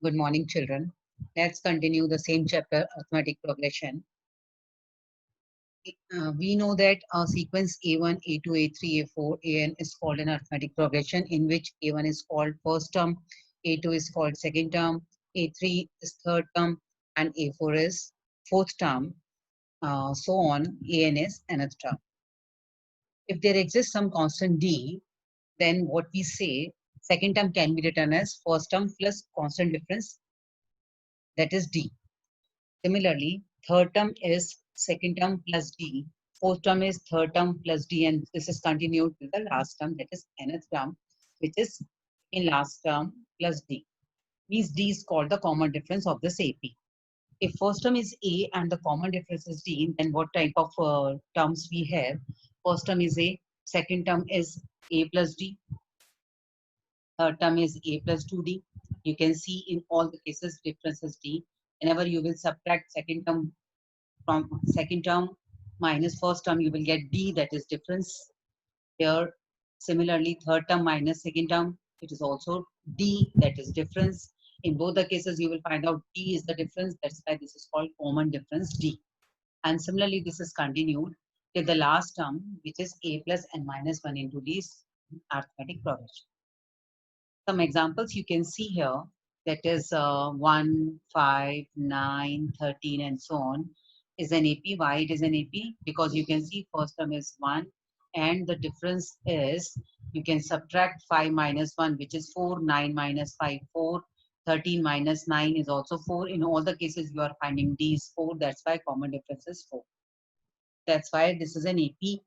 Good morning, children. Let's continue the same chapter, arithmetic progression. We know that sequence A1, A2, A3, A4, AN is called an arithmetic progression in which A1 is called first term, A2 is called second term, A3 is third term, and A4 is fourth term. So on, AN is nth term. If there exists some constant D, then what we say, second term can be written as first term plus constant difference, that is D. Similarly, third term is second term plus D. Fourth term is third term plus D, and this is continued with the last term, that is nth term, which is in last term plus D. Means D is called the common difference of this AP. If first term is A and the common difference is D, then what type of terms we have? First term is A, second term is A plus D, third term is A plus 2D. You can see in all the cases difference is D. Whenever you will subtract second term from second term minus first term, you will get D, that is difference here. Similarly, third term minus second term, it is also D, that is difference. In both the cases, you will find out D is the difference. That's why this is called common difference D. And similarly, this is continued till the last term, which is A plus n minus 1 into D's arithmetic progression. Some examples you can see here, that is 1, 5, 9, 13, and so on, is an AP. Why it is an AP? Because you can see first term is 1, and the difference is you can subtract 5 minus 1, which is 4, 9 minus 5, 4, 13 minus 9 is also 4. In all the cases, you are finding D is 4. That's why common difference is 4. That's why this is an AP.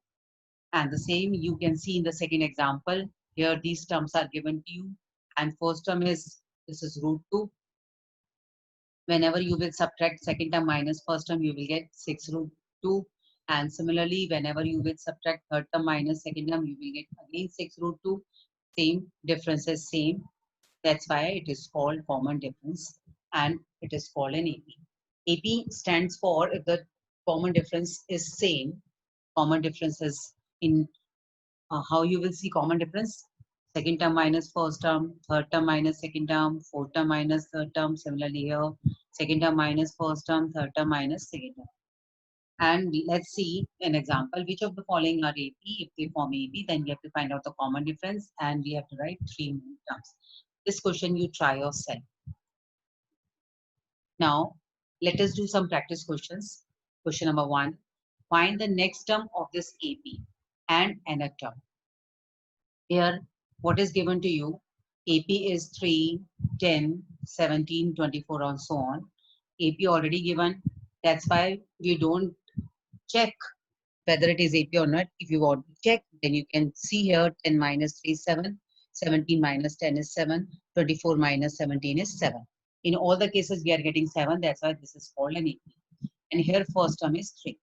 And the same you can see in the second example. Here these terms are given to you. And first term is, this is root 2. Whenever you will subtract second term minus first term, you will get 6 root 2. And similarly, whenever you will subtract third term minus second term, you will get again 6 root 2. Same, difference is same. That's why it is called common difference and it is called an AP. AP stands for if the common difference is same. Common difference is in how you will see common difference. Second term minus first term, third term minus second term, fourth term minus third term. Similarly here, second term minus first term, third term minus second term. And let's see an example. Which of the following are AP? If they form AP, then you have to find out the common difference and we have to write 3 more terms. This question you try yourself. Now, let us do some practice questions. Question number 1. Find the next term of this AP and nth term. Here, what is given to you? AP is 3, 10, 17, 24, and so on. AP already given. That's why we don't check whether it is AP or not. If you want to check, then you can see here 10 minus 3 is 7, 17 minus 10 is 7, 24 minus 17 is 7. In all the cases, we are getting 7. That's why this is called an AP. And here first term is 3.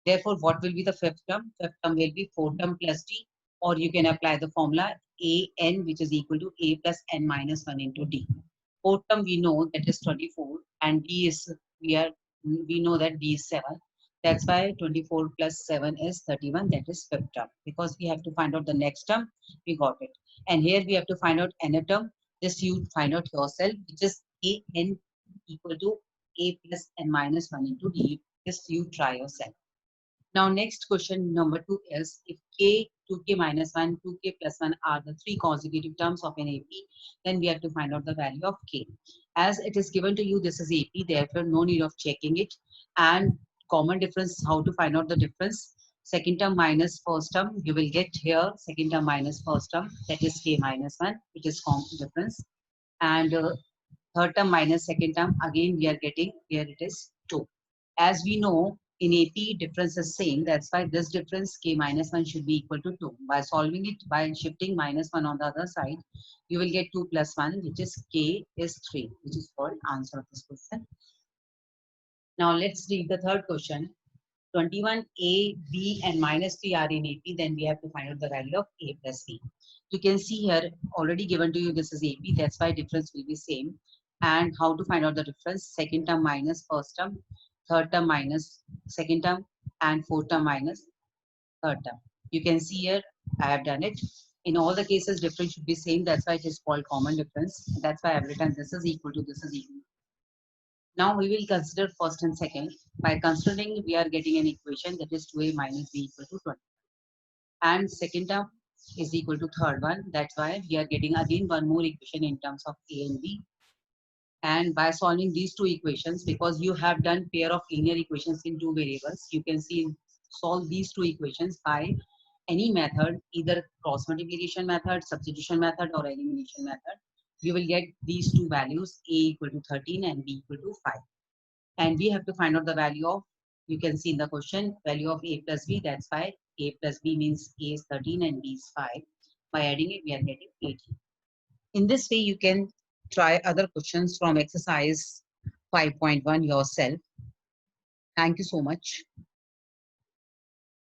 Therefore, what will be the fifth term? Fifth term will be 4 term plus D, or you can apply the formula AN, which is equal to A plus N minus 1 into D. Fourth term we know that is 24, and D is, we know that D is 7. That's why 24 plus 7 is 31, that is fifth term. Because we have to find out the next term, we got it. And here we have to find out nth term. Just you find out yourself, which is AN equal to A plus N minus 1 into D. Just you try yourself. Now, next question number 2 is if k, 2k minus 1, 2k plus 1 are the 3 consecutive terms of an AP, then we have to find out the value of k. As it is given to you, this is AP, therefore no need of checking it. And common difference, how to find out the difference? Second term minus first term, you will get here second term minus first term, that is k minus 1, it is common difference. And third term minus second term, again we are getting, here it is 2. As we know, in AP, difference is same. That's why this difference, k minus 1, should be equal to 2. By solving it, by shifting minus 1 on the other side, you will get 2 plus 1, which is k is 3, which is called answer of this question. Now, let's read the third question. 21a, b, and minus 3 are in AP, then we have to find out the value of a plus b. You can see here, already given to you, this is AP. That's why difference will be same. And how to find out the difference? Second term minus first term, third term minus second term, and fourth term minus third term. You can see here, I have done it. In all the cases, difference should be same. That's why it is called common difference. That's why every time this is equal to this is equal. Now we will consider first and second. By considering, we are getting an equation that is 2a minus b equal to 20. And second term is equal to third one. That's why we are getting again one more equation in terms of a and b. And by solving these two equations, because you have done pair of linear equations in two variables, you can see solve these two equations by any method, either cross multiplication method, substitution method, or elimination method. You will get these two values, a equal to 13 and b equal to 5. And we have to find out the value of, you can see in the question, value of a plus b, that's 5. A plus b means a is 13 and b is 5. By adding it, we are getting 18. In this way, you can try other questions from exercise 5.1 yourself. Thank you so much.